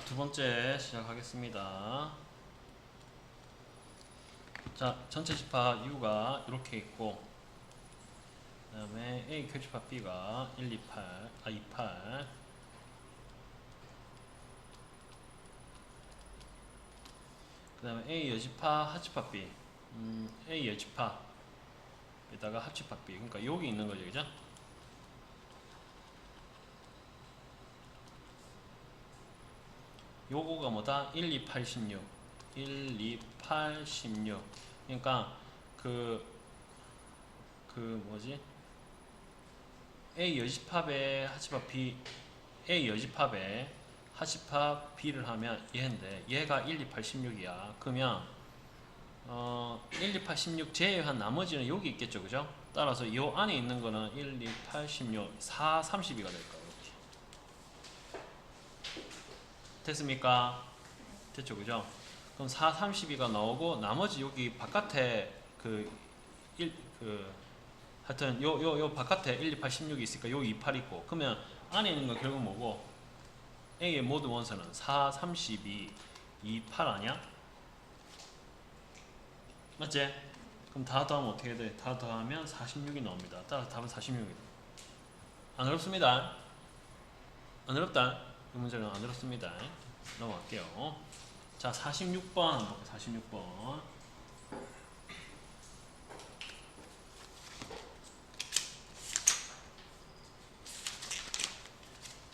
두 번째 시작하겠습니다. 자, 전체 집합 U가 이렇게 있고, 그 다음에 A 교집합 B가 28, 그 다음에 A 여집합 합집합 B, A 여집합에다가 합집합 B. 그러니까 여기 있는 거죠, 그죠? 요거가 뭐다? 1, 2, 8, 16. 1, 2, 8, 16. 그러니까 뭐지? A 여집합에 합집합 B, A 여집합에 합집합 B를 하면 얘인데 얘가 1, 2, 8, 16이야. 그러면 1, 2, 8, 16 제외한 나머지는 여기 있겠죠, 그죠? 따라서 이 안에 있는 거는 1, 2, 8, 16, 4, 32가 될 거예요. 됐습니까? 됐죠, 그죠? 그럼 4, 32가 나오고 나머지 여기 바깥에 하여튼 요 바깥에 1, 2, 8, 16이 있으니까 요 28 있고, 그러면 안에 있는 거 결국 뭐고? A의 모든 원소는 4, 32, 28 아니야? 맞지? 그럼 다 더하면 어떻게 돼? 다 더하면 46이 나옵니다. 따라서 답은 46이다. 안 어렵습니다. 안 어렵다. 이 문제는 안 어렵습니다. 넘어갈게요. 자, 46번 한번 볼게요. 46번.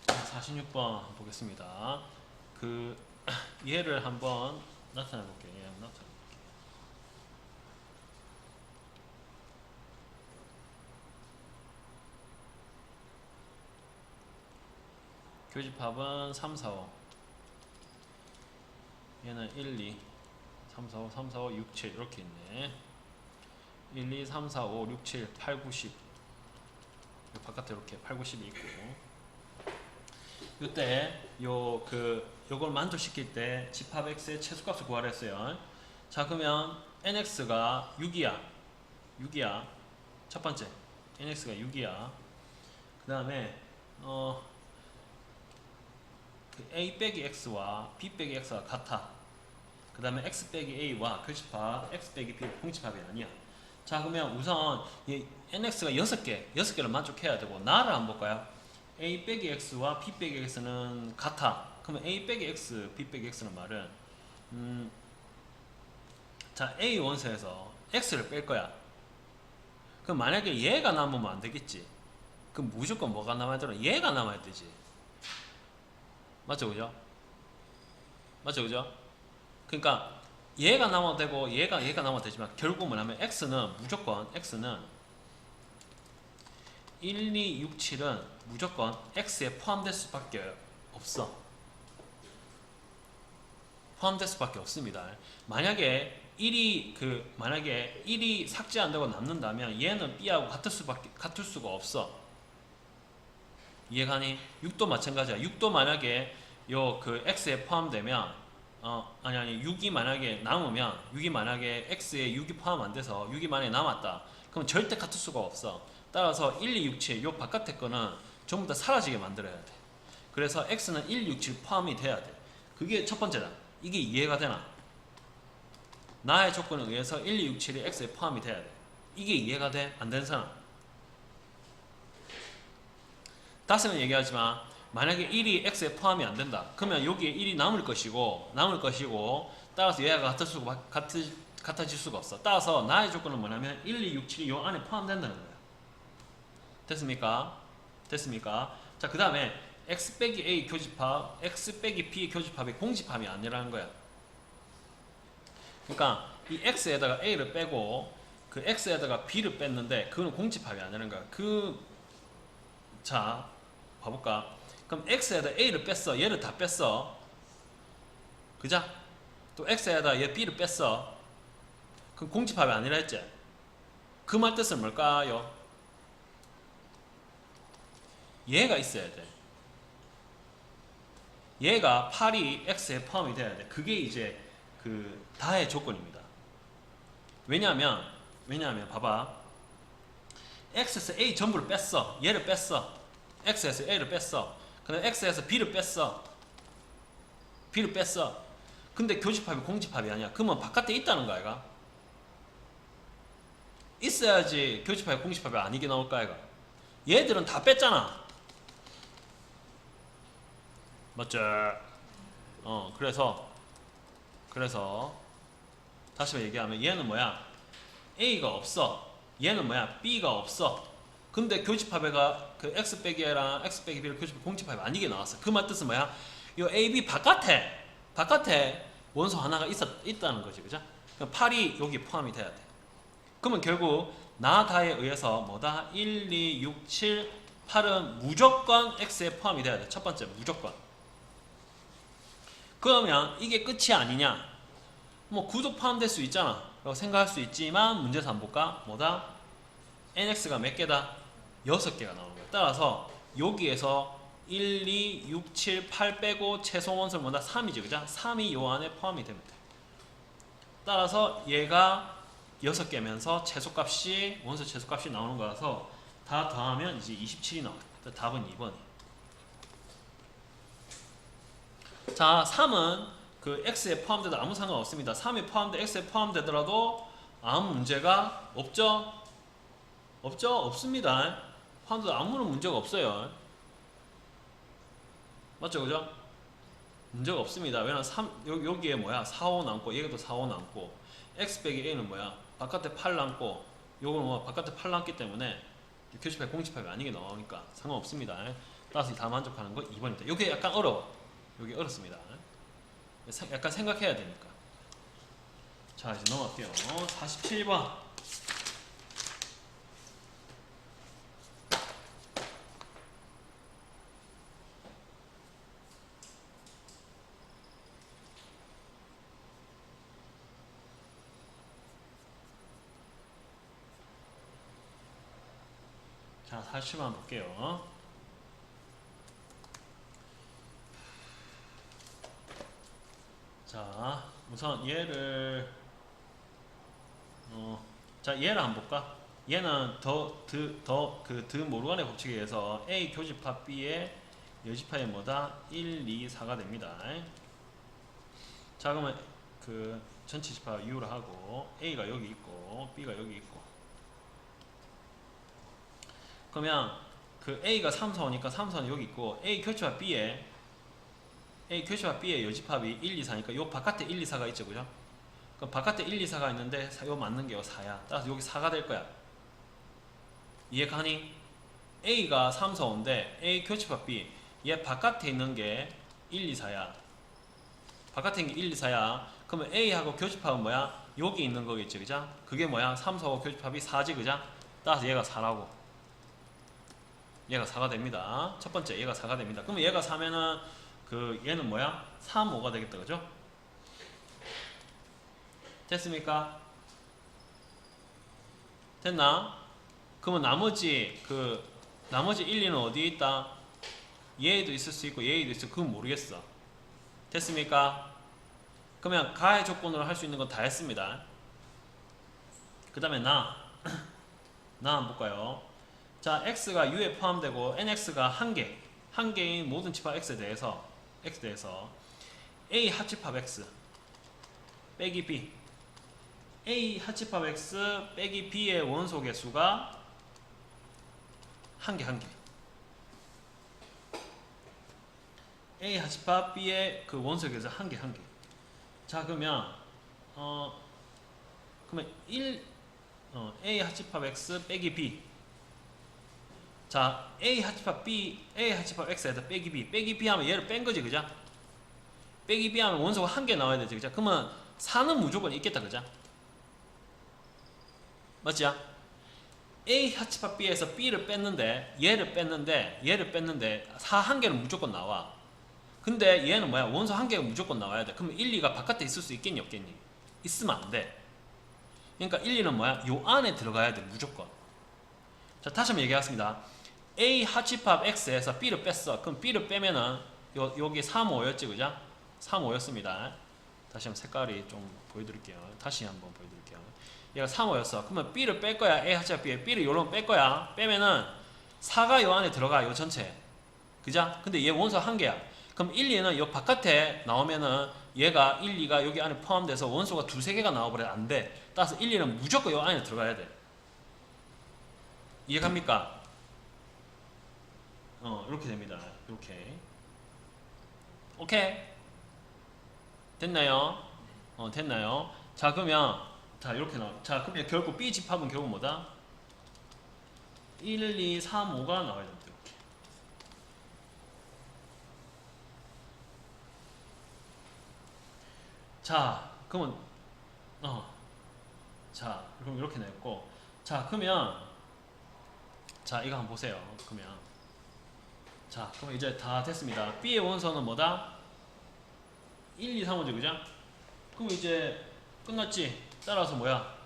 자, 46번 한번 보겠습니다. 얘를 한번 나타내 볼게요. 교집합은 3, 4, 5. 얘는 1, 2, 3, 4, 5, 3, 4, 5, 6, 7 이렇게 있네. 1, 2, 3, 4, 5, 6, 7, 8, 9, 10. 바깥에 이렇게 8, 9, 10이 있고. 이때 요걸 만족시킬 때 집합 x의 최소값을 구하라 했어요. 자, 그러면 nx가 6이야. 첫 번째. nx가 6이야. 그 다음에 a 빼기 x와 b 빼기 x가 같아. 그 다음에 x 빼기 a와 교집합 x 빼기 b 공집합이 아니야. 자, 그러면 우선 이 nx가 6개를 만족해야 되고, 나를 한번 볼까요? a 빼기 x와 b 빼기 x는 같아. 그러면 a 빼기 x, b 빼기 x는 말은 자, a 원소에서 x를 뺄 거야. 그럼 만약에 얘가 남으면 안 되겠지. 그럼 무조건 뭐가 남아야 되나? 얘가 남아야 되지. 맞죠, 그죠? 그러니까 얘가 남아도 되고 얘가 남아도 되지만 결국 뭐냐면 x는 1, 2, 6, 7은 무조건 x에 포함될 수밖에 없어. 포함될 수밖에 없습니다. 만약에 1이 삭제 안 되고 남는다면 얘는 b하고 같을 수가 없어. 이해가니? 6도 마찬가지야. 6도 만약에 x에 포함되면 6이 만약에 남으면 6이 만약에 x에 6이 포함 안 돼서 6이 만약에 남았다. 그럼 절대 같을 수가 없어. 따라서 1, 2, 6, 7 요 바깥에 거는 전부 다 사라지게 만들어야 돼. 그래서 x는 1, 6, 7 포함이 돼야 돼. 그게 첫 번째다. 이게 이해가 되나? 나의 조건에 의해서 1, 2, 6, 7이 x에 포함이 돼야 돼. 이게 이해가 돼? 안 되는 사람? 다시는 얘기하지만 만약에 1이 x에 포함이 안 된다. 그러면 여기에 1이 남을 것이고 따라서 얘가 같아질 수가 없어. 따라서 나의 조건은 뭐냐면 1, 2, 6, 7이 요 안에 포함된다는 거야. 됐습니까? 자, 그 다음에 x 빼기 a 교집합, x 빼기 b 교집합이 공집합이 아니라는 거야. 그러니까 이 x에다가 a를 빼고 그 x에다가 b를 뺐는데 그거는 공집합이 아니라는 거야. 자, 봐볼까? 그럼 x에다 a를 뺐어. 얘를 다 뺐어. 그죠? 또 x에다 얘 b를 뺐어. 그럼 공집합이 아니라 했지? 그 말 뜻은 뭘까요? 얘가 있어야 돼. 얘가 8이 x에 포함이 돼야 돼. 그게 이제 다의 조건입니다. 왜냐하면 봐봐. x에서 a 전부를 뺐어. 얘를 뺐어. x에서 a를 뺐어. 그다음에 x에서 b를 뺐어. B를 뺐어. 근데 교집합이 공집합이 아니야. 그러면 바깥에 있다는 거야, 얘가. 있어야지 교집합이 공집합이 아니게 나올까, 얘가. 얘들은 다 뺐잖아. 맞죠? 그래서 다시 얘기하면 얘는 뭐야? A가 없어. 얘는 뭐야? B가 없어. 근데 교집합에가 그 X 빼기 A랑 X 빼기 B를 교집합 공집합이 아니게 나왔어. 그 말 뜻은 뭐야? 요 A, B 바깥에 원소 하나가 있다는 거지, 그죠? 그럼 8이 여기 포함이 돼야 돼. 그러면 결국 나다에 의해서 뭐다? 1, 2, 6, 7, 8은 무조건 X에 포함이 돼야 돼. 첫 번째 무조건. 그러면 이게 끝이 아니냐? 뭐 9도 포함될 수 있잖아 라고 생각할 수 있지만 문제에서 한번 볼까? 뭐다? NX가 몇 개다? 6개가 나오는 거야. 따라서 여기에서 1, 2, 6, 7, 8 빼고 최소 원소는 뭐다? 3이지, 그죠? 3이 요 안에 포함이 되면 돼. 따라서 얘가 6개면서 최소값이 원소 최소값이 나오는 거라서 다 더하면 이제 27이 나와요. 답은 2번이. 자, 3은 그 X에 포함돼도 아무 상관없습니다. 3이 포함돼 X에 포함되더라도 아무 문제가 없죠? 없죠? 없습니다. 포함돼도 아무런 문제가 없어요. 맞죠? 그죠? 문제가 없습니다. 왜냐면 여기에 뭐야? 4, 5 남고 얘도 4, 5 남고 X 빼기 A는 뭐야? 바깥에 8 남고 요거는 뭐 바깥에 8 남기 때문에 교집합 공집합이 아니게 나오니까 상관없습니다. 따라서 다 만족하는 거 2번입니다. 요게 약간 어려워. 요게 어렵습니다. 약간 생각해야 되니까. 자, 이제 넘어갈게요. 47번. 자, 47번 볼게요. 자, 우선 얘를 자, 얘를 한번 볼까? 얘는 드 모르간의 법칙에 의해서 A 교집합 B의 여집합이 뭐다? 1, 2, 4가 됩니다. 자, 그러면 그 전체 집합 U를 하고 A가 여기 있고 B가 여기 있고 그러면 그 A가 3, 4, 5니까 3, 4는 여기 있고 A 교집합 B의 여집합이 1, 2, 4니까 요 바깥에 1, 2, 4가 있죠, 그죠? 그럼 바깥에 1, 2, 4가 있는데 요 맞는 게 요 4야. 따라서 여기 4가 될 거야. 이해가니? A가 3, 4, 5인데 A 교집합 B 얘 바깥에 있는 게 1, 2, 4야. 바깥에 있는 게 1, 2, 4야. 그러면 A하고 교집합은 뭐야? 여기 있는 거겠지, 그죠? 그게 뭐야? 3, 4, 5 교집합이 4지, 그죠? 따라서 얘가 4라고. 얘가 4가 됩니다. 첫 번째 얘가 4가 됩니다. 그러면 얘가 4면은 그 얘는 뭐야? 3, 5가 되겠다, 그죠? 됐습니까? 됐나? 그러면 나머지 1, 2는 어디에 있다? 얘에도 있을 수 있고 얘에도 있을 수 있고 그건 모르겠어. 됐습니까? 그러면 가해 조건으로 할 수 있는 건 다 했습니다. 그 다음에 나 한번 볼까요? 자, x가 u에 포함되고 nx가 한 개인 모든 집합 x에 대해서 a 합집합 x 빼기 b a 합집합 x 빼기 b의 원소 개수가 한 개 a 합집합 b의 그 원소 개수 한 개 자, 그러면 a 합집합 x 빼기 b 자, a 합집합 x에다 빼기 b 하면 얘를 뺀 거지, 그죠? 빼기 b 하면 원소가 한 개 나와야 되지, 그죠? 그러면 4는 무조건 있겠다, 그죠? 맞지? a 합집합 b에서 b를 뺐는데 얘를 뺐는데 4 한 개는 무조건 나와. 근데 얘는 뭐야? 원소 한 개가 무조건 나와야 돼. 그러면 1, 2가 바깥에 있을 수 있겠니 없겠니? 있으면 안 돼. 그러니까 1, 2는 뭐야? 요 안에 들어가야 돼, 무조건. 자, 다시 한번 얘기하겠습니다. A 합집합 X에서 B를 뺐어. 그럼 B를 빼면은 여기 3, 5였지, 그죠? 3, 5였습니다. 다시 한번 색깔이 좀 보여드릴게요. 다시 한번 보여드릴게요. 얘가 3, 5였어. 그러면 B를 뺄 거야. A 합집합 B에 B를 요런 뺄 거야. 빼면은 4가 요 안에 들어가, 요 전체. 그죠? 근데 얘 원소 한 개야. 그럼 1, 2는 이 바깥에 나오면은 얘가 1, 2가 여기 안에 포함돼서 원소가 두세 개가 나와버려야 안 돼. 따라서 1, 2는 무조건 이 안에 들어가야 돼. 이해갑니까? 이렇게 됩니다. 이렇게. 오케이. 됐나요? 됐나요? 자, 그러면 자, 이렇게 나와. 자, 그러면 결국 B 집합은 결국 뭐다? 1, 2, 3, 5가 나와야 됩니다. 이렇게. 자, 그러면 자, 그럼 이렇게 냈고, 자, 그러면 자, 이거 한번 보세요. 그러면 자, 그럼 이제 다 됐습니다. B의 원소는 뭐다? 1, 2, 3, 5죠, 그죠? 그럼 이제 끝났지? 따라서 뭐야?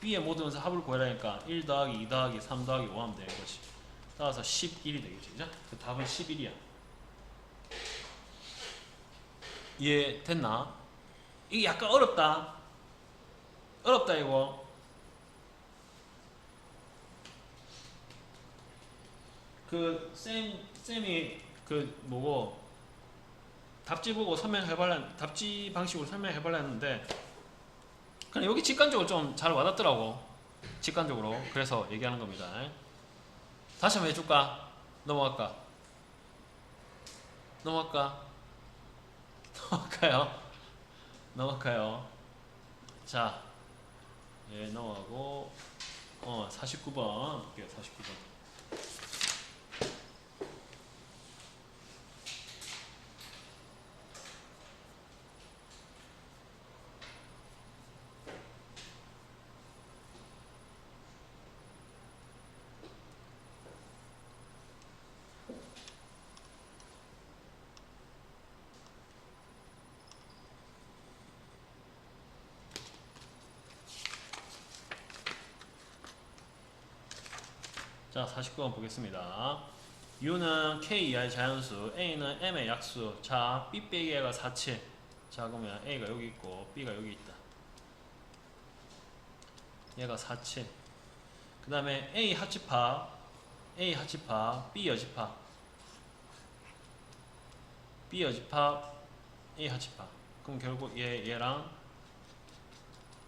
B의 모든 원소 합을 구하라니까 1 더하기 2 더하기 3 더하기 5 하면 되는 거지. 따라서 11이 되겠지, 그죠? 그 답은 11이야. 이해됐나? 이게 약간 어렵다. 어렵다, 이거. 쌤이 뭐고, 답지 보고 답지 방식으로 설명해달라 했는데, 그냥 여기 직관적으로 좀 잘 와닿더라고. 직관적으로. 그래서 얘기하는 겁니다. 다시 한번 해줄까? 넘어갈까? 넘어갈까요? 넘어갈까요? 자, 예, 넘어가고, 49번 볼게요. 49번. 자, 49번 보겠습니다. U는 K 이하의 자연수, A는 M의 약수. 자, B 빼기 A가 47. 자, 그러면 A가 여기 있고 B가 여기 있다. 얘가 47. 그 다음에 A 합집합, B 여집합, B 여집합, A 합집합. 그럼 결국 얘랑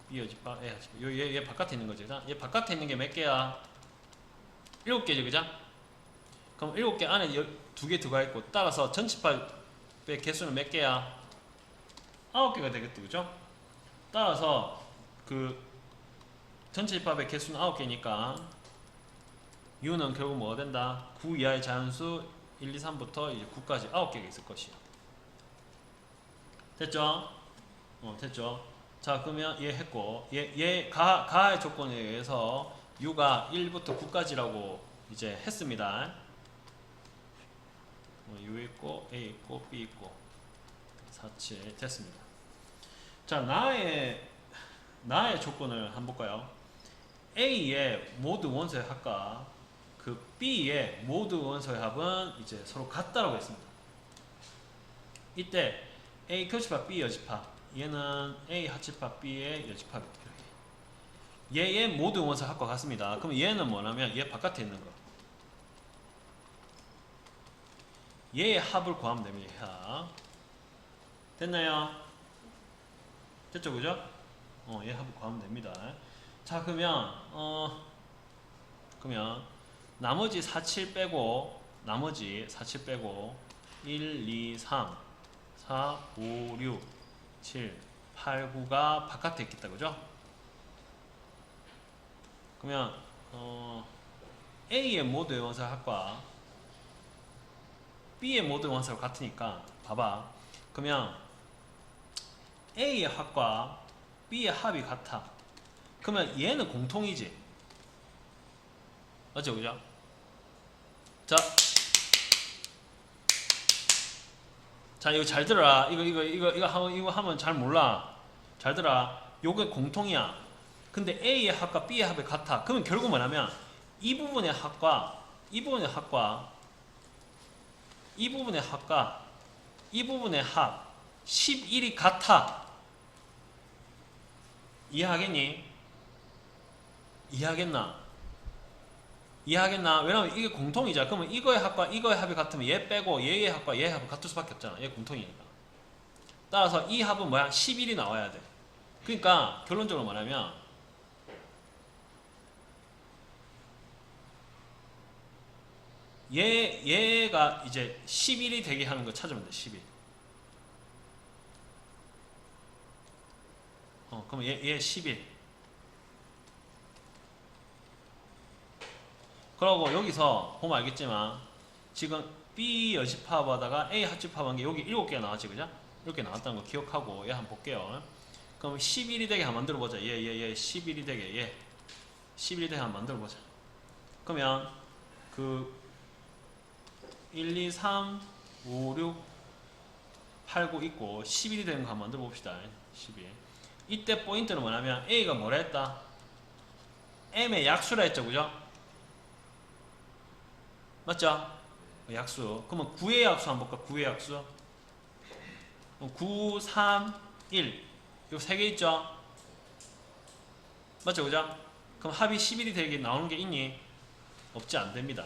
B 여집합, A 합집합. 얘 바깥에 있는 거지. 얘 바깥에 있는 게 몇 개야? 7개죠, 그죠? 그럼 7개 안에 2개 들어가 있고, 따라서 전집합의 개수는 몇 개야? 9개가 되겠다, 그죠? 따라서 전집합의 개수는 9개니까 U는 결국 뭐가 된다? 9 이하의 자연수 1, 2, 3부터 이제 9까지 9개가 있을 것이야. 됐죠? 됐죠? 자, 그러면 얘 했고, 가의 조건에 의해서 U가 1부터 9까지라고 이제 했습니다. U 있고 A 있고 B 있고 47 됐습니다. 자, 나의 조건을 한번 볼까요? A의 모두 원소의 합과 B의 모두 원소의 합은 이제 서로 같다라고 했습니다. 이때 A 교집합 B 여집합, 얘는 A 합집합 B의 여집합이다. 얘의 모든 원소 합과 같습니다. 그럼 얘는 뭐냐면 얘 바깥에 있는 거. 얘의 합을 구하면 됩니다. 합. 됐나요? 됐죠, 그죠? 얘 합을 구하면 됩니다. 자, 그러면 나머지 47 빼고 1, 2, 3, 4, 5, 6, 7, 8, 9가 바깥에 있겠다, 그죠? 그러면 A의 모든 원소 합과 B의 모든 원소가 같으니까 봐봐. 그러면 A의 합과 B의 합이 같아. 그러면 얘는 공통이지. 맞죠, 그죠? 자, 이거 잘 들어라. 이거 하면 잘 몰라. 잘 들어라. 요게 공통이야. 근데 A의 합과 B의 합이 같아. 그러면 결국 뭐냐면 이 부분의 합과 이 부분의 합 11이 같아. 이해하겠니? 이해하겠나? 이해하겠나? 왜냐면 이게 공통이잖아. 그러면 이거의 합과 이거의 합이 같으면 얘 빼고 얘의 합과 얘의 합은 같을 수밖에 없잖아. 얘 공통이니까. 따라서 이 합은 뭐야? 11이 나와야 돼. 그러니까 결론적으로 말하면 얘가 이제 11이 되게 하는 거 찾으면 돼. 11. 그럼 얘 11. 그러고 여기서 보면 알겠지만 지금 B 여집합하다가 A 합집합한 게 여기 7개가 나왔지, 그죠? 이렇게 나왔다는 거 기억하고 얘 한번 볼게요. 그럼 11이 되게 한번 만들어 보자. 얘 11이 되게 얘 11이 되게 한번 만들어 보자. 그러면 그 1, 2, 3, 5, 6, 8, 9 있고 11이 되는 거 한번 만들어 봅시다. 11. 이때 포인트는 뭐냐면 A가 뭐라 했다? M의 약수라 했죠, 그죠? 맞죠? 약수. 그러면 9의 약수 한번 볼까? 9의 약수. 9, 3, 1. 요 3개 있죠? 맞죠? 그죠? 그럼 합이 11이 되게 나오는 게 있니? 없지, 안 됩니다.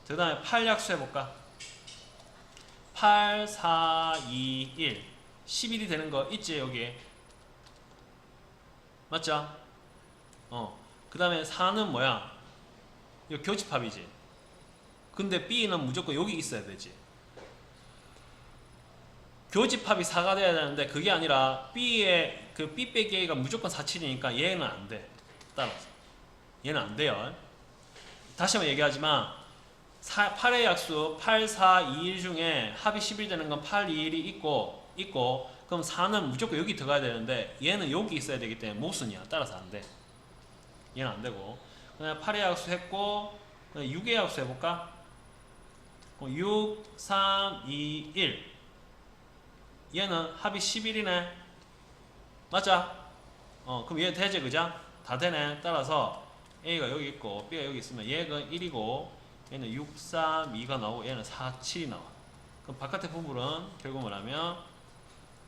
그 다음에 8 약수 해볼까? 8, 4, 2, 1. 11이 되는 거 있지, 여기? 맞죠? 그 다음에 4는 뭐야? 이거 교집합이지. 근데 B는 무조건 여기 있어야 되지. 교집합이 4가 돼야 되는데 그게 아니라 B의 그 B 빼기 A가 무조건 4, 7이니까 얘는 안 돼. 따라서 얘는 안 돼요. 다시 한번 얘기하지만 8의 약수 8, 4, 2, 1 중에 합이 11 되는 건 8, 2, 1이 있고 그럼 4는 무조건 여기 들어가야 되는데 얘는 여기 있어야 되기 때문에 모순이야. 따라서 안 돼. 얘는 안 되고. 그냥 8의 약수 했고 6의 약수 해볼까? 6, 3, 2, 1. 얘는 합이 11이네. 맞아? 그럼 얘 되지, 그죠? 다 되네. 따라서 A가 여기 있고 B가 여기 있으면 얘가 1이고 얘는 6, 3, 2가 나오고 얘는 4, 7이 나와. 그럼 바깥의 부분은 결국 뭐냐면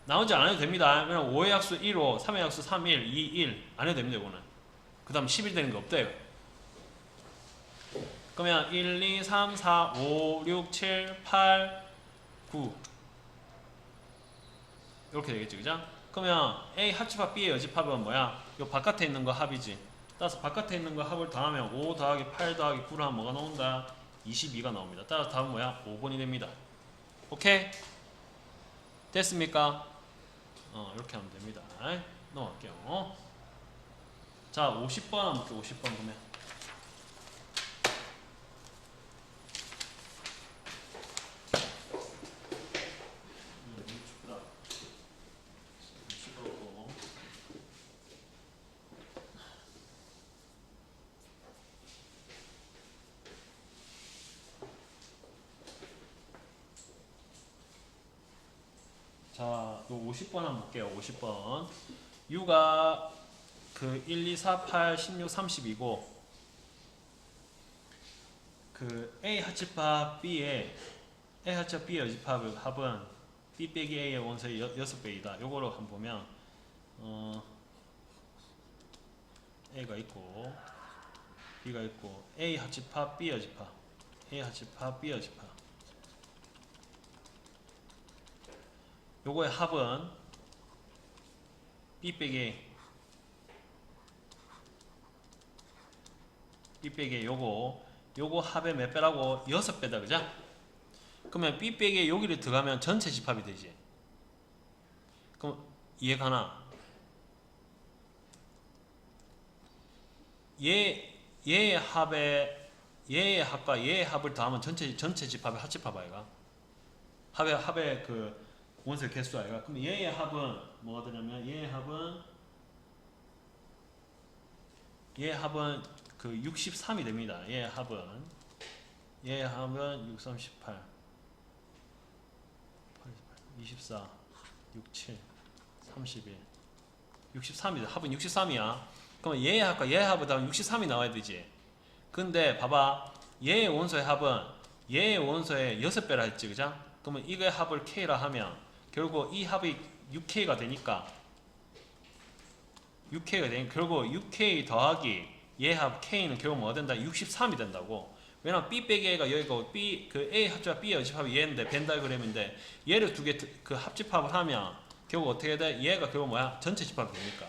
나머지 안 해도 됩니다. 왜냐면 5의 약수 1, 5, 3의 약수 3, 1, 2, 1 안 해도 됩니다. 이거는. 그 다음 11 되는 거 없대요. 그러면 1, 2, 3, 4, 5, 6, 7, 8, 9 이렇게 되겠지, 그죠? 그러면 A 합집합 B의 여집합은 뭐야? 요 바깥에 있는 거 합이지. 따라서 바깥에 있는 거 합을 더하면 5 더하기 8 더하기 9를 하면 뭐가 나온다? 22가 나옵니다. 따라서 답은 뭐야? 5번이 됩니다. 오케이? 됐습니까? 이렇게 하면 됩니다. 넘어갈게요. 자, 50번 한번 볼게요. 50번 보면. 자, 요 50번 한번 볼게요. 50번. U가 그 1, 2, 4, 8, 16, 30이고 그 A 합집합 B의 A 합집합 B의 여집합의 합은 B 빼기 A의 원소의 6배이다. 요거로 한번 보면 A가 있고 B가 있고 A 합집합 B 여집합 A 합집합 B 여집합 요거의 합은 B 빼기 A B 빼기 A 요거 합의 몇 배라고? 6배다, 그죠? 그러면 B 빼기 여기를 들어가면 전체 집합이 되지. 그럼 이해가나? 얘의 합과 얘의 합을 더하면 전체 집합의 합집합 아이가? 합의 그 원소의 개수 아이가? 그럼 얘의 합은 뭐가 되냐면 얘의 합은 그 63이 됩니다. 얘의 합은 6, 3, 18 24 6, 7 31 63이다. 합은 63이야. 그러면 얘의 합과 얘의 합을 더하면 63이 나와야 되지. 근데 봐봐, 얘의 원소의 합은 얘의 원소의 6배라 했지, 그죠? 그러면 이거의 합을 K라 하면 결국 이 합이 6K가 되니까 결국 6K 더하기 얘 합 K는 결국 뭐가 된다? 63이 된다고. 왜냐면 B 빼기 A가 여기고 B 그 A 합과 B의 여집합이 얘인데 벤 다이그램인데 얘를 두 개 그 합집합을 하면 결국 어떻게 돼? 얘가 결국 뭐야? 전체 집합이 되니까.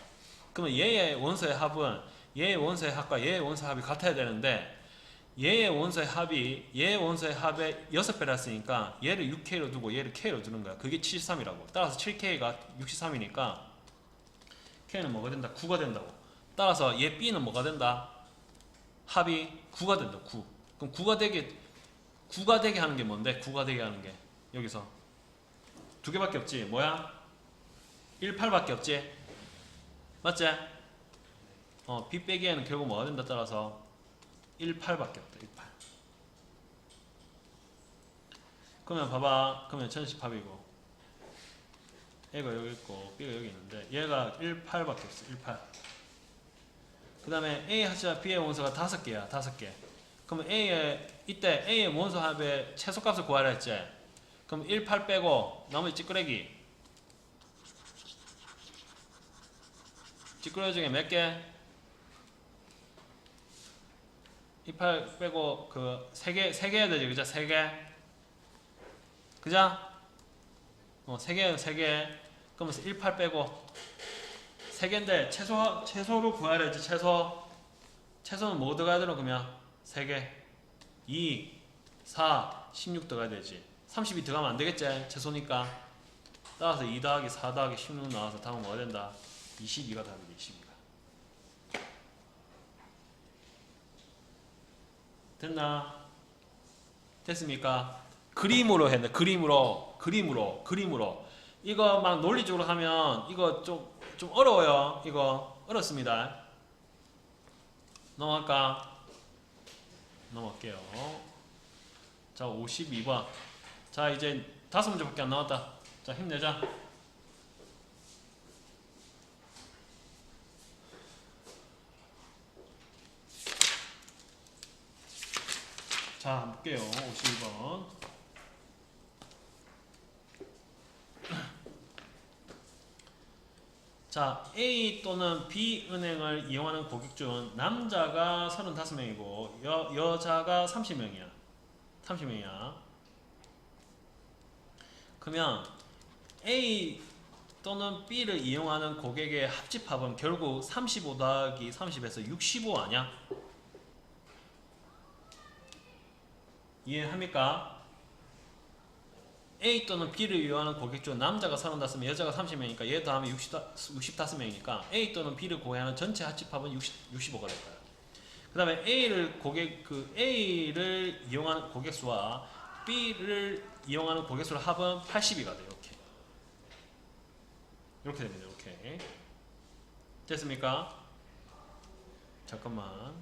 그러면 얘의 원소의 합은 얘의 원소의 합과 얘의 원소의 합이 같아야 되는데 얘의 원소의 합이 얘의 원소의 합의 6배라 했으니까 얘를 6K로 두고 얘를 K로 두는 거야. 그게 73이라고. 따라서 7K가 63이니까 K는 뭐가 된다? 9가 된다고. 따라서 얘 B는 뭐가 된다? 합이 9가 된다. 9. 그럼 9가 되게 하는 게 뭔데? 9가 되게 하는 게 여기서 두 개밖에 없지. 뭐야? 18밖에 없지. 맞지? B 빼기에는 결국 뭐가 된다? 따라서 18밖에 없다. 18. 그러면 봐봐. 그러면 전시합이고 A가 여기 있고 B가 여기 있는데 얘가 18밖에 없어. 18. 그 다음에 A 합과 B의 원소가 5개야. 5개. 그러면 이때 A의 원소 합의 최소값을 구하라 했지. 그럼 18 빼고 나머지 찌끄레기 중에 몇 개? 18 빼고 그 3개 해야 되지. 그죠? 3개. 그죠? 3개. 그러면서 18 빼고 3개인데 최소로 구하라 했지. 최소는 뭐 들어가야 되노? 그러면 3개 2 4 16 들어가야 되지. 32 들어가면 안 되겠지. 최소니까. 따라서 2 더하기 4 더하기 16 나와서 답은 뭐가 된다? 22가 답이지. 22가. 됐나? 됐습니까? 그림으로 했네. 그림으로. 이거 막 논리적으로 하면 이거 좀 어려워요. 이거 어렵습니다. 넘어갈게요. 자, 52번. 자, 이제 5문제밖에 안 남았다. 자, 힘내자. 자, 한번 볼게요. 52번. 자, A 또는 B 은행을 이용하는 고객 중 남자가 35명이고 여자가 30명이야. 30명이야. 그러면 A 또는 B를 이용하는 고객의 합집합은 결국 35 더하기 30에서 65 아니야? 이해합니까? A 또는 B를 이용하는 고객 중 남자가 35명, 여자가 30명이니까 얘 더하면 65명이니까 A 또는 B를 고객하는 전체 합집합은 65가 될 거야. 그 다음에 A를 이용하는 고객 수와 B를 이용하는 고객 수의 합은 82가 돼. 이렇게 됩니다. 이렇게. 됐습니까? 잠깐만.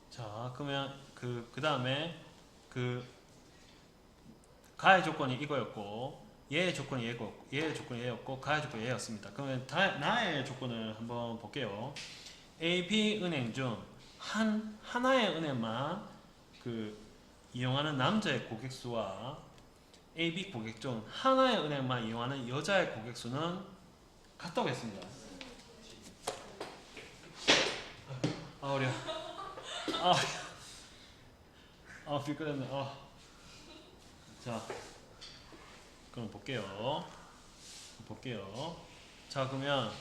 자, 그러면 그 다음에 가의 조건이 이거였고 얘의 조건이 얘였고 가의 조건이 얘였습니다. 그러면 나의 조건을 한번 볼게요. A, B 은행 중 하나의 은행만 이용하는 남자의 고객 수와 A, B 고객 중 하나의 은행만 이용하는 여자의 고객 수는 같다고 했습니다. 아, 어려. 비끄렸네. 자, 그럼 볼게요. 자, 그러면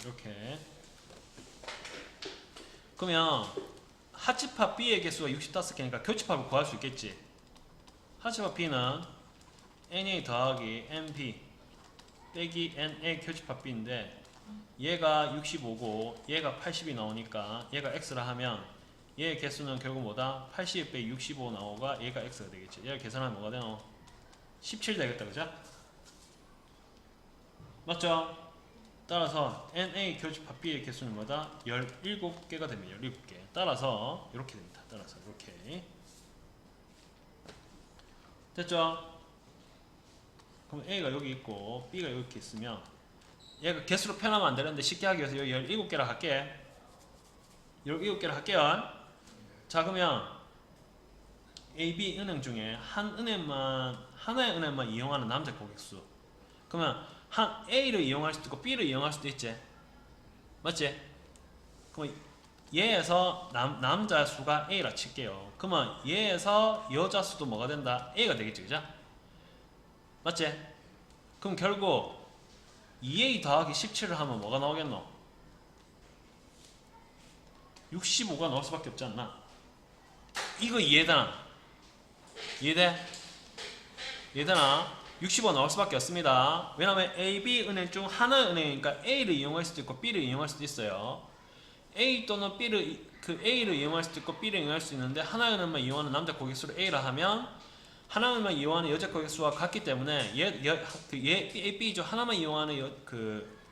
이렇게. 그러면 합집합 B의 개수가 65개니까 교집합을 구할 수 있겠지. 합집합 B는 NA 더하기 NP 빼기 NA 교집합 B인데 얘가 65고 얘가 80이 나오니까 얘가 X라 하면 얘의 개수는 결국 뭐다? 80 빼기 65 나오가 얘가 X가 되겠지. 얘를 계산하면 뭐가 되노? 17 되겠다. 그죠? 맞죠? 따라서 NA 교집합 B의 개수는 뭐다? 17개가 됩니다. 17개. 따라서 이렇게 됩니다. 따라서 이렇게. 됐죠? 그럼 A가 여기 있고 B가 이렇게 있으면 얘가 개수로 표현하면 안 되는데 쉽게 하기 위해서 여기 17개라 할게. 17개라 할게요. 자, 그러면 A, B 은행 중에 하나의 은행만 이용하는 남자 고객수. 그러면 한 A를 이용할 수도 있고 B를 이용할 수도 있지. 맞지? 그럼 얘에서 남자 수가 A라 칠게요. 그러면 얘에서 여자 수도 뭐가 된다? A가 되겠지, 그죠? 맞지? 그럼 결국 2A 더하기 17을 하면 뭐가 나오겠노? 65가 나올 수밖에 없지 않나? 이거 이해되나? 이해돼? 이해되나? 65 나올 수밖에 없습니다. 왜냐면 A, B 은행 중 하나의 은행이니까 A를 이용할 수도 있고 B를 이용할 수도 있어요. A 또는 B를 A를 이용할 수도 있고 B를 이용할 수 있는데 하나의 은행만 이용하는 남자 고객수를 A라 하면 하나의 은행만 이용하는 여자 고객수와 같기 때문에 A, B 중 하나만 이용하는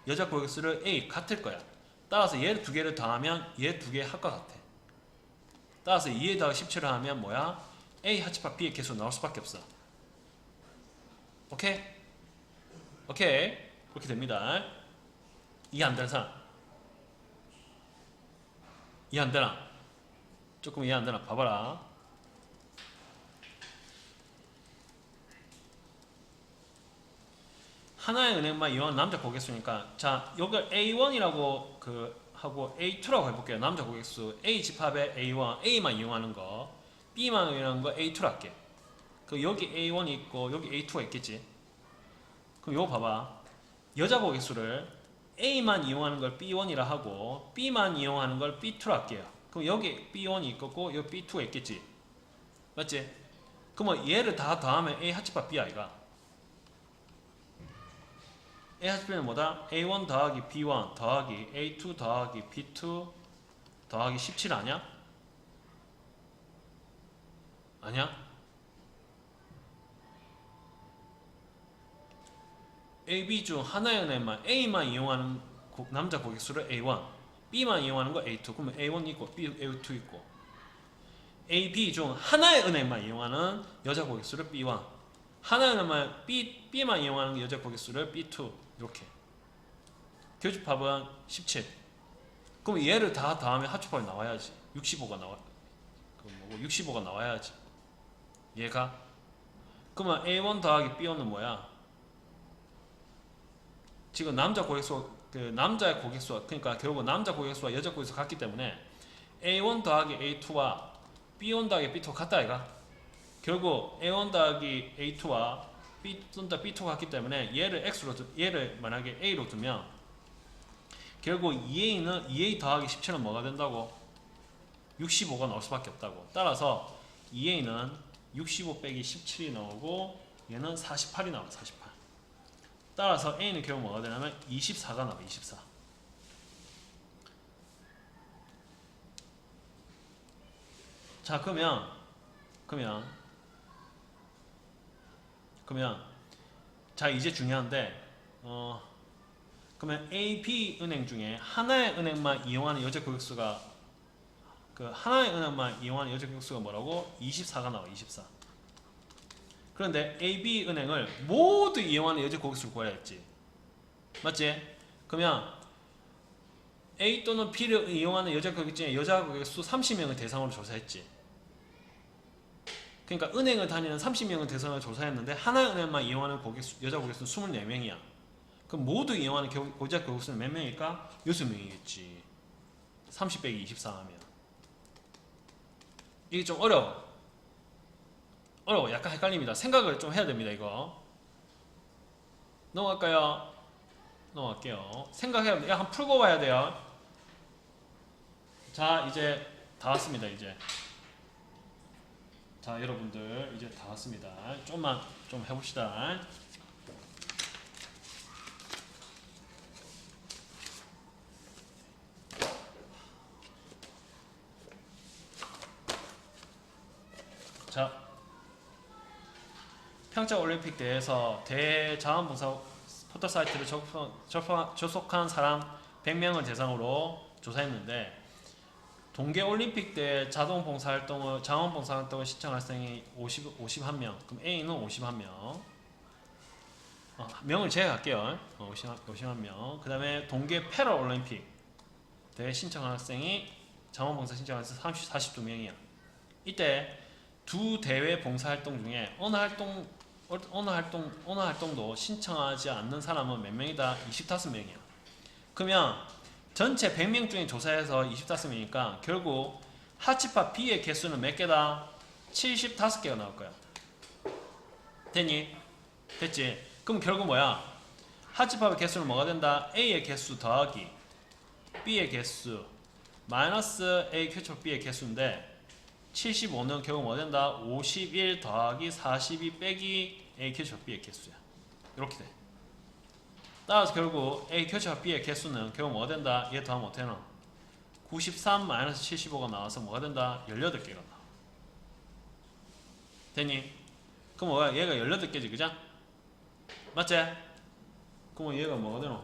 여자 고객수를 A 같을 거야. 따라서 얘 두 개를 더하면 얘 두 개의 합과 같아. 따라서 2에 더하기 17을 하면 뭐야? A 합집합 B의 개수 나올 수밖에 없어. 오케이? 오케이. 그렇게 됩니다. 이해 안 되는 사람? 이해 안 되나? 조금 이해 안 되나? 봐봐라. 하나의 은행만 이용하는 남자 고객수니까, 자, 여기를 A1이라고 하고 A2라고 해볼게요. 남자 고객수 A 집합에 A1, A만 이용하는 거, B만 이용하는 거 A2로 할게. 여기 A1이 있고 여기 A2가 있겠지. 그럼 요거 봐봐. 여자 고객수를 A만 이용하는 걸 B1이라 하고 B만 이용하는 걸 B2로 할게요. 그럼 여기 B1이 있고 여기 B2가 있겠지. 맞지? 그러면 얘를 다 더하면 A 합집합 B 아이가? A 합집합은 뭐다? A1 더하기 B1 더하기 A2 더하기 B2 더하기 17 아니야? 아니야? A, B 중 하나의 은행만 A만 이용하는 남자 고객수를 A1, B만 이용하는 거 A2. 그러면 A1 있고 A2 있고, A, B 중 하나의 은행만 이용하는 여자 고객수를 B1, 하나의 은행만 B만 이용하는 여자 고객수를 B2. 이렇게 교집합은 17. 그럼 얘를 다 더하면 합집합이 나와야지. 65가 나와. 65가 나와야지. 얘가. 그러면 A1 더하기 B1은 뭐야? 지금 남자 고객수, 남자의 고객수와, 그러니까 결국 남자 고객수와 여자 고객수가 같기 때문에 A1 더하기 A2와 B1 더하기 B2가 같다 아이가? 결국 A1 더하기 A2와 B1 더하기 B2가 같기 때문에 얘를 만약에 A로 두면 결국 2A 더하기 17은 뭐가 된다고? 65가 나올 수밖에 없다고. 따라서 2A는 65 빼기 17이 나오고 얘는 48이 나와. 48. 따라서 A는 결국 뭐가 되냐면 24가 나와. 24. 자, 그러면 자, 이제 중요한데 그러면 A, B 은행 중에 하나의 은행만 이용하는 여자 고객수가 하나의 은행만 이용하는 여자 고객수가 뭐라고? 24가 나와. 24. 그런데 A, B 은행을 모두 이용하는 여자 고객수를 구해야 했지. 맞지? 그러면 A 또는 B를 이용하는 여자 고객 중에 여자 고객수 30명을 대상으로 조사했지. 그러니까 은행을 다니는 30명을 대상으로 조사했는데 하나의 은행만 이용하는 여자 고객수는 24명이야. 그럼 모두 이용하는 여자 고객수는 몇 명일까? 6명이겠지. 30 빼기 24 하면. 이게 좀 어려워. 약간 헷갈립니다. 생각을 좀 해야 됩니다. 이거 넘어갈게요. 생각해야 돼요. 한번 풀고 봐야 돼요. 자, 이제 다 왔습니다. 자, 여러분들 이제 다 왔습니다. 좀만 좀 해봅시다. 자, 평창올림픽 대회에서 대자원봉사 포털 사이트를 접속한 사람 100명을 대상으로 조사했는데 동계올림픽 때 자원봉사활동을 신청한 학생이 51명. 그럼 A는 51명. 명을 제외할게요. 51명. 그 다음에 동계 패럴올림픽 대회 신청한 학생이 자원봉사 신청한 학생 42명이야. 이때 두 대회 봉사활동 중에 어느 오늘 활동도 신청하지 않는 사람은 몇 명이다? 25명이야. 그러면 전체 100명 중에 조사해서 25명이니까 결국 하치파 B의 개수는 몇 개다? 75개가 나올 거야. 됐니? 됐지? 그럼 결국 뭐야? 하치팝의 개수는 뭐가 된다? A의 개수 더하기 B의 개수 마이너스 A 큐첩 B의 개수인데 75는 결국 뭐 된다? 51 더하기 42 빼기 A 큐첩 B의 개수야. 이렇게 돼. 따라서 결국 A 큐첩 B의 개수는 결국 뭐가 된다? 얘 더하면 어떻게 나와? 93 마이너스 75가 나와서 뭐가 된다? 18개가 나와. 됐니? 그럼 뭐야? 얘가 18개지, 그죠? 맞지? 그럼 얘가 뭐가 되노?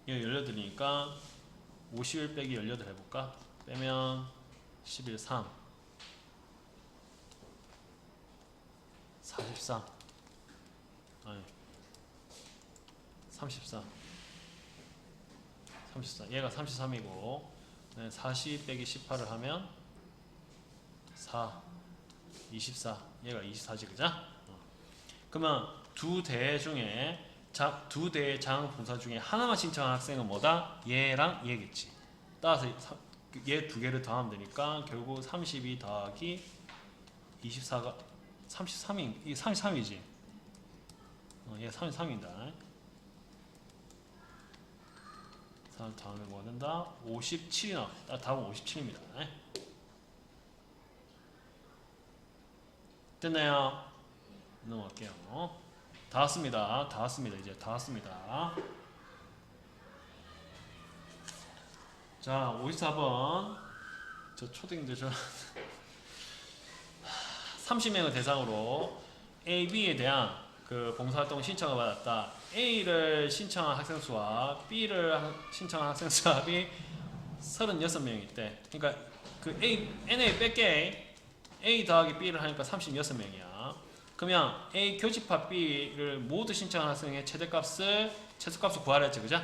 얘가 18이니까 51 빼기 18 해볼까? 빼면 11, 3 43 아니 34 얘가 33이고 40 빼기 18을 하면 4 24 얘가 24지 그죠? 그러면 두 대 중에 두 대의 자항분사 중에 하나만 신청한 학생은 뭐다? 얘랑 얘겠지. 따라서 얘 두 개를 더하면 되니까 결국 32 더하기 24가 33이 이게 33이지. 얘 33입니다. 3 더하면 뭐가 된다? 57이 나와. 답은 57입니다. 됐나요? 넘어갈게요. 다 왔습니다. 이제 다 왔습니다. 자, 54번. 저 초딩들 30명을 대상으로 A, B에 대한 그 봉사활동 신청을 받았다. A를 신청한 학생 수와 B를 신청한 학생 수와 합이 36명이 있대. 그러니까 그 NA 뺄게 A 더하기 B를 하니까 36명이야. 그러면 A 교집합 B를 모두 신청한 학생의 최소값을 구하라 했지, 그죠?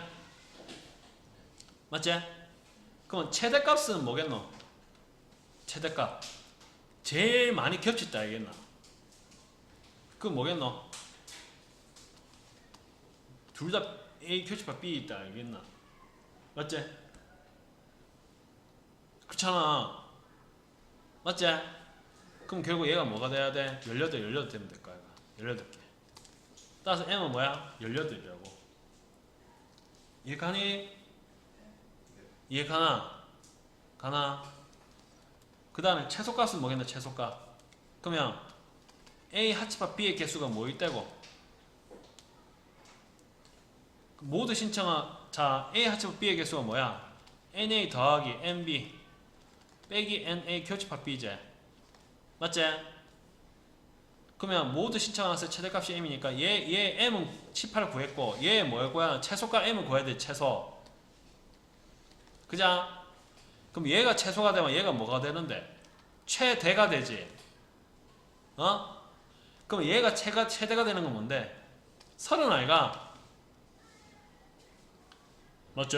맞지? 그럼 최대값은 뭐겠노? 최대값 제일 많이 겹쳤다 알겠나? 그건 뭐겠노? 둘 다 A 교집합 B 있다 알겠나? 맞지? 그렇잖아. 맞지? 그럼 결국 얘가 뭐가 돼야 돼? 18 되면 될 거야. 18개. 따라서 M은 뭐야? 18이라고. 이해가니? 이해가나? 가나? 그 다음에 최소값은 뭐겠나? 최소값. 그러면 A 하치파 B의 개수가 뭐 있다고? 모두 신청한 자 A 하치파 B의 개수가 뭐야? NA 더하기 NB 빼기 NA 교집합 B제. 맞지? 그러면 모두 신청한 학생 최대값이 M이니까 얘 M은 18을 구했고 얘 뭐야? 최소값 M을 구해야 돼. 최소. 그자? 그럼 얘가 최소가 되면 얘가 뭐가 되는데? 최대가 되지. 그럼 얘가 최대가 되는 건 뭔데? 30알가? 맞지?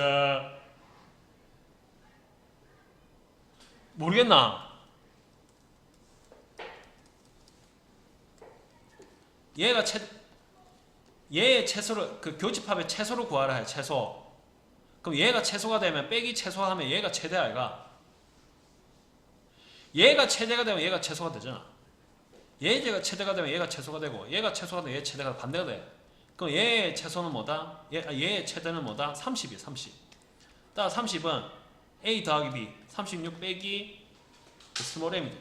모르겠나? 얘의 최소를 그 교집합의 최소를 구하라 해. 최소. 그럼 얘가 최소가 되면 빼기 최소하면 얘가 최대 아이가? 얘가 최대가 되면 얘가 최소가 되잖아. 얘가 최대가 되면 얘가 최소가 되고 얘가 최소가 되면 얘 최대가 반대가 돼. 그럼 얘의 최소는 뭐다? 얘의 최대는 뭐다? 30이야. 30. 따라 30은 A 더하기 B 36 빼기 스몰 m이 돼.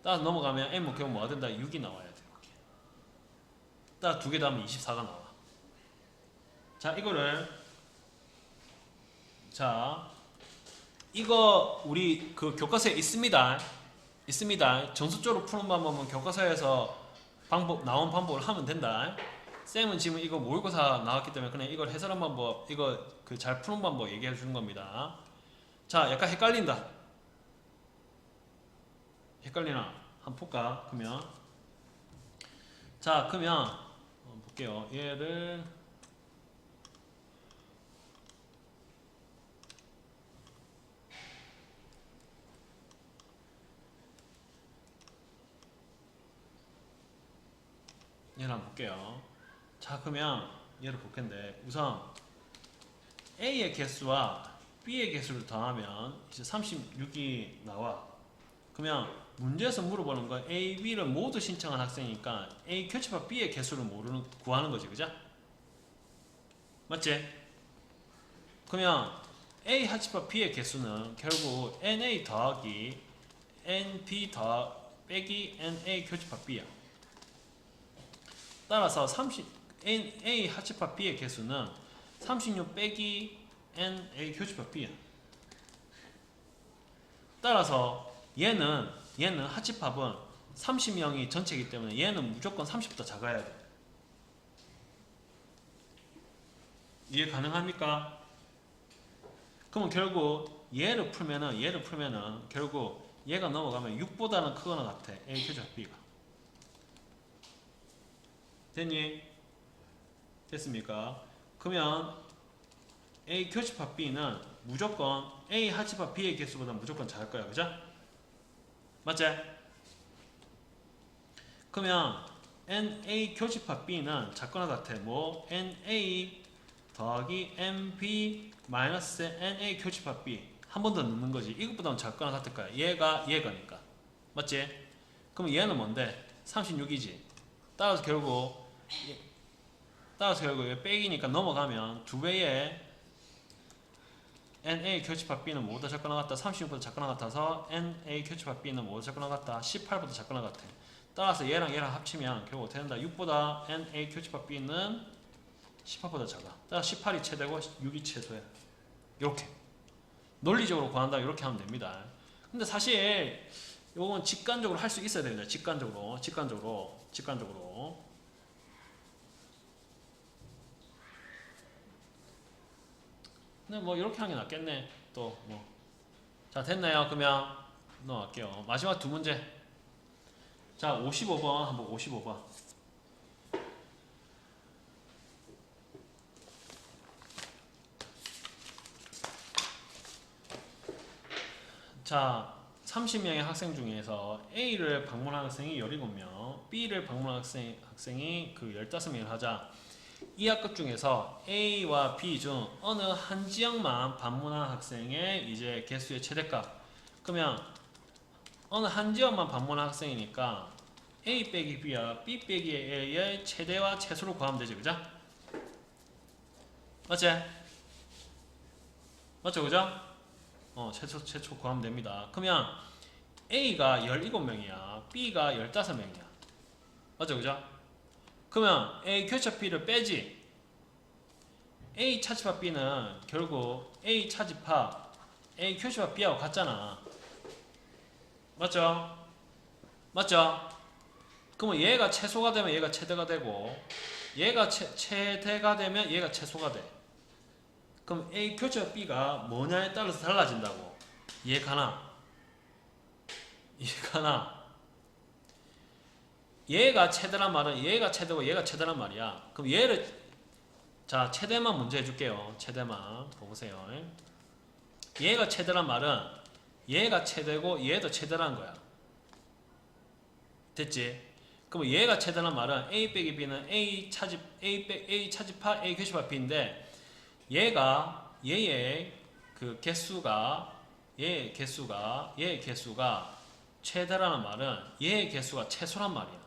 따라서 넘어가면 M은 결국 뭐가 된다? 6이 나와야 돼. 따라 두 개 더하면 24가 나와. 자, 이거 우리 그 교과서에 있습니다. 정수적으로 푸는 방법은 교과서에서 나온 방법을 하면 된다. 쌤은 지금 이거 모의고사 나왔기 때문에 그냥 이걸 해설한 방법, 이거 그 잘 푸는 방법 얘기해 주는 겁니다. 자, 약간 헷갈린다. 헷갈리나? 한번 볼까? 그러면 자, 그러면 볼게요. 얘를 얘를 한번 볼게요. 자, 그러면 얘를 볼 텐데 우선 A의 개수와 B의 개수를 더하면 이제 36이 나와. 그러면 문제에서 물어보는 건 A, B를 모두 신청한 학생이니까 A 교집합 B의 개수를 구하는 거지, 그죠? 맞지? 그러면 A 합집합 B의 개수는 결국 NA 더하기 NB 빼기 NA 교집합 B야. 따라서 NA 합집합 B의 개수는 36 빼기 NA 교집합 B야. 따라서 얘는 합집합은 30명이 전체이기 때문에 얘는 무조건 30보다 작아야 돼. 이해 가능합니까? 그러면 결국 얘를 풀면은 결국 얘가 넘어가면 6보다는 크거나 같아. A 교집합 B가. 됐니? 됐습니까? 그러면 A 교집합 B는 무조건 A 합집합 B의 개수보다 무조건 작을 거야. 그죠? 맞지? 그러면 NA 교집합 B는 작거나 같아. 뭐 NA 더하기 NB 마이너스 NA 교집합 B 한 번 더 넣는 거지. 이것보다는 작거나 같을 거야. 얘가니까. 맞지? 그럼 얘는 뭔데? 36이지. 따라서 결국 얘 빼기니까 넘어가면 두 배의 NA 교집합 B는 뭐보다 작거나 같다? 36보다 작거나 같아서 NA 교집합 B는 뭐보다 작거나 같다? 18보다 작거나 같아. 따라서 얘랑 합치면 결국 어떻게 된다? 6보다 NA 교집합 B는 18보다 작아. 따라서 18이 최대고 6이 최소야. 이렇게 논리적으로 구한다. 이렇게 하면 됩니다. 근데 사실 요건 직관적으로 할 수 있어야 됩니다. 직관적으로. 근데 뭐 이렇게 하는 게 낫겠네. 또 뭐. 자, 됐나요? 그러면 넘어갈게요. 마지막 두 문제. 자, 55번 한번 55번. 자, 30명의 학생 중에서 A를 방문한 학생이 17명, B를 방문한 학생이 그 15명을 하자. 이 학급 중에서 A와 B 중 어느 한 지역만 방문한 학생의 이제 개수의 최대값. 그러면 어느 한 지역만 방문한 학생이니까 A 빼기 B와 B 빼기 A의 최대와 최소를 구하면 되지, 그죠? 맞지? 맞죠, 그죠? 최초 구하면 됩니다. 그러면 A가 17명이야. B가 15명이야. 맞죠, 그죠? 그러면 A 교집합 B를 빼지. A 차집합 B는 결국 A 차집합 A 교집합 B하고 같잖아. 맞죠? 맞죠? 그러면 얘가 최소가 되면 얘가 최대가 되고 얘가 최대가 되면 얘가 최소가 돼. 그럼 A 교집합 B가 뭐냐에 따라서 달라진다고. 이해가나? 얘가 최대란 말은 얘가 최대고 얘가 최대란 말이야. 그럼 얘를 자, 최대만 문제 해줄게요. 최대만 보세요. 얘가 최대란 말은 얘가 최대고 얘도 최대란 거야. 됐지? 그럼 얘가 최대란 말은 A 빼기 B는 A 차집파 A 교집합 B인데 얘의 그 개수가 얘의 개수가 최대라는 말은 얘의 개수가 최소란 말이야.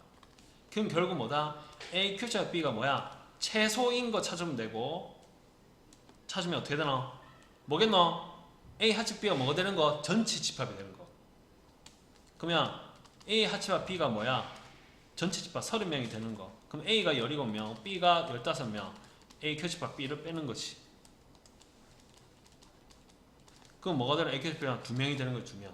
그럼 결국 뭐다? A 교집합 B가 뭐야? 최소인 거 찾으면 되고 찾으면 어떻게 되나? 뭐겠노? A 합집 B가 뭐가 되는 거? 전체 집합이 되는 거. 그러면 A 합집합 B가 뭐야? 전체 집합 30명이 되는 거. 그럼 A가 17명, B가 15명. A 교집합 B를 빼는 거지. 그럼 뭐가 되나? A 교집합 B가 2명이 되는 거야, 2명.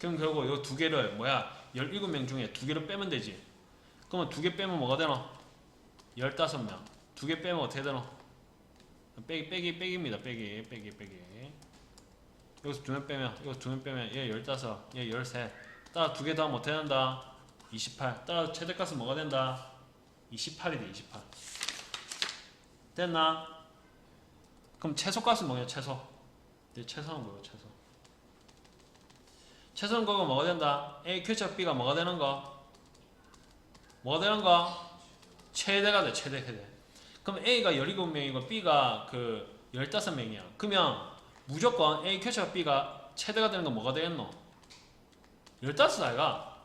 그럼 결국 이 두 개를 뭐야? 17명 중에 2개를 빼면 되지. 그러면 2개 빼면 뭐가 되나? 15명. 2개 빼면 어떻게 되나? 빼기입니다. 빼기. 여기서 2명 빼면, 얘 15, 얘 13. 따라 2개 더하면 어떻게 된다? 28. 따라 최대값은 뭐가 된다? 28이 돼, 28. 됐나? 그럼 최소값은 뭐냐, 최소? 최소는 뭐예요, 최소? 최소는 거가 뭐가 된다? A 교집합 B가 뭐가 되는 거? 뭐가 되는 거? 최대가 돼. 최대. 그럼 A가 17명이고 B가 그 15명이야. 그러면 무조건 A 교차가 B가 최대가 되는 건 뭐가 되겠노? 15 아이가?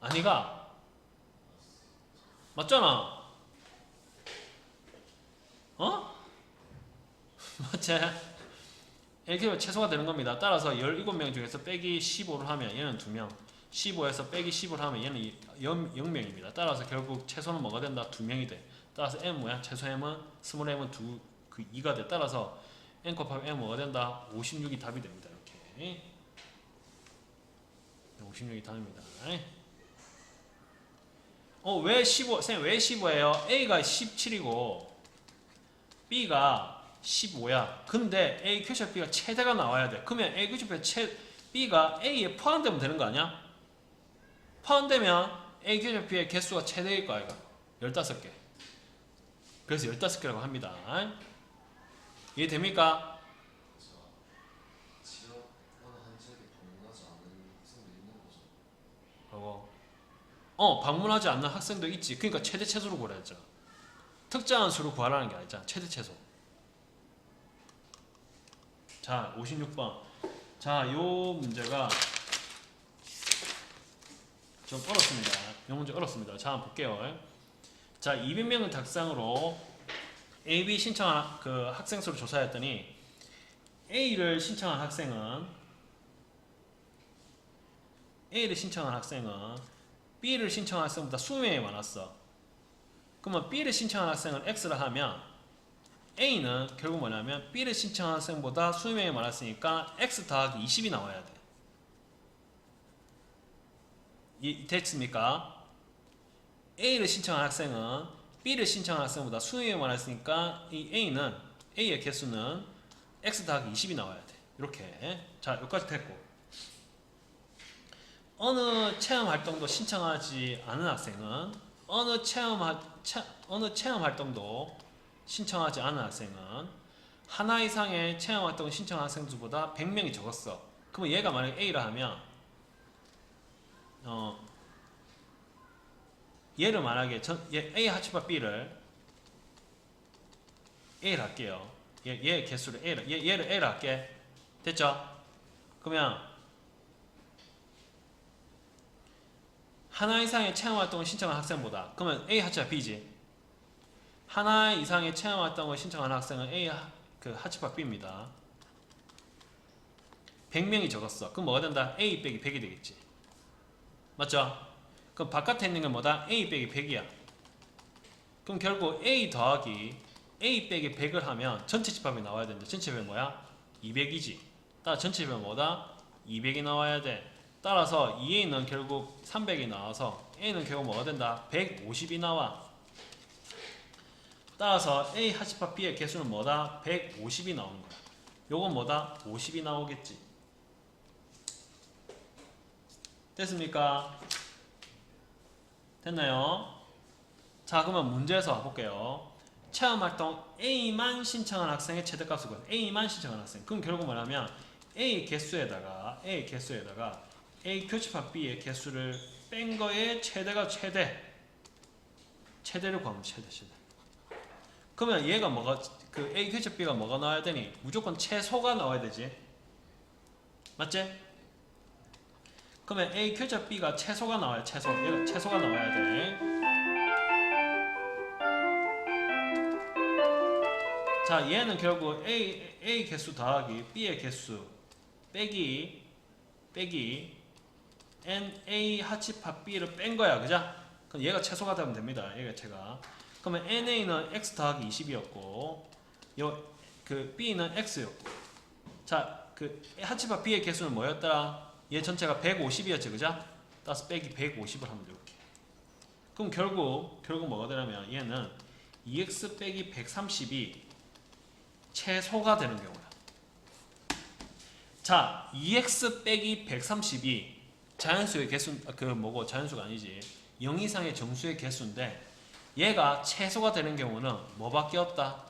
아니가? 맞잖아. 어? 맞지? A교차가 최소가 되는 겁니다. 따라서 17명 중에서 빼기 15를 하면 얘는 2명, 15에서 빼기 10을 하면 얘는 0명입니다. 따라서 결국 최소는 뭐가 된다? 2명이 돼. 따라서 M 뭐야? 최소 M은 스몰 M은 2가 돼. 따라서 N 곱하기 M 뭐가 된다? 56이 답이 됩니다. 이렇게 56이 답입니다. 왜 15? 선생님 왜 15예요? A가 17이고 B가 15야. 근데 A 교차 B가 최대가 나와야 돼. 그러면 A 교차 B가 A에 포함되면 되는 거 아니야? 포함되면 A 교차 B의 개수가 최대일 거 아이가? 15개. 그래서 15개라고 합니다. 이해됩니까? 방문하지 않는 학생도 있지. 그러니까 최대 최소로 구하랬죠. 특정한 수를 구하라는 게 아니잖아. 최대 최소. 자, 56번. 자, 요 문제가 좀 어렵습니다. 요 문제 어렵습니다. 자, 한번 볼게요. 자, 200명을 대상으로 AB 신청한 그 학생 수를 조사했더니 A를 신청한 학생은 B를 신청한 학생보다 20명이 많았어. 그러면 B를 신청한 학생을 X라 하면 A는 결국 뭐냐면 B를 신청한 학생보다 20명이 많았으니까 X 더하기 20이 나와야 돼. 됐습니까? A를 신청한 학생은 B를 신청한 학생보다 20명이 많았으니까 이 A의 개수는 X 더하기 20이 나와야 돼. 이렇게. 자, 여기까지 됐고. 어느 체험 활동도 신청하지 않은 학생은 어느 체험 활동도 신청하지 않은 학생은 하나 이상의 체험 활동을 신청한 학생 수보다 100명이 적었어. 그러면 얘가 만약에 A라 하면 얘를 만약에 A 합집합 B를 A를 할게요. 얘 개수를 얘를 A를 할게. 됐죠? 그러면 하나 이상의 체험활동을 신청한 학생보다 그러면 A 합집합 B지. 하나 이상의 체험활동을 신청한 학생은 A 그 합집합 B입니다. 100명이 적었어. 그럼 뭐가 된다? A 빼기 100이 되겠지. 맞죠? 그럼 바깥에 있는 건 뭐다? A 빼기 100이야. 그럼 결국 A 더하기 A 빼기 100을 하면 전체 집합이 나와야 되는데 전체 집합이 뭐야? 200이지. 따라 전체 집합이 뭐다? 200이 나와야 돼. 따라서 2A는 결국 300이 나와서 A는 결국 뭐가 된다? 150이 나와. 따라서 A 합집합 B의 개수는 뭐다? 150이 나오는 거야. 요건 뭐다? 50이 나오겠지. 됐습니까? 됐나요? 자, 그러면 문제에서 볼게요. 체험활동 A만 신청한 학생의 최대값이고 A만 신청한 학생. 그럼 결국 뭐냐면 A 개수에다가 A 교집합 B의 개수를 뺀 거의 최대가 최대를 구하면 최대. 그러면 얘가 뭐가 그 A 교집합 B가 뭐가 나와야 되니? 무조건 최소가 나와야 되지. 맞지? 그러면 A 교집합 B가 최소가 나와요. 얘가 최소가 나와야 돼. 자, 얘는 결국 A 개수 더하기 B의 개수 빼기 NA 합집합 B를 뺀 거야. 그죠? 그럼 얘가 최소가 되면 됩니다. 얘가 제가. 그러면 NA는 X 더하기 20이었고, 그 B는 X였고. 자, 그 합집합 B의 개수는 뭐였더라? 얘 전체가 150이었지. 그죠? 따라서 빼기 150을 하면 돼. 이렇게. 그럼 결국 뭐가 되냐면 얘는 2X 빼기 130이 최소가 되는 경우야. 자, 2X 빼기 130이 자연수의 개수, 자연수가 아니지. 0 이상의 정수의 개수인데, 얘가 최소가 되는 경우는 뭐밖에 없다?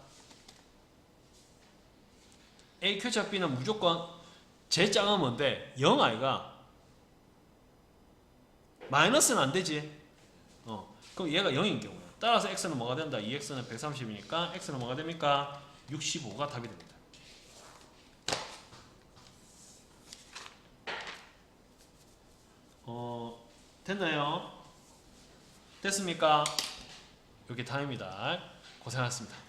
A 교차 B는 무조건 제일 작은 뭔데? 0 아이가? 마이너스는 안 되지. 그럼 얘가 0인 경우야. 따라서 x는 뭐가 된다? 2x는 130이니까 x는 뭐가 됩니까? 65가 답이 됩니다. 됐나요? 됐습니까? 이게 답입니다. 고생하셨습니다.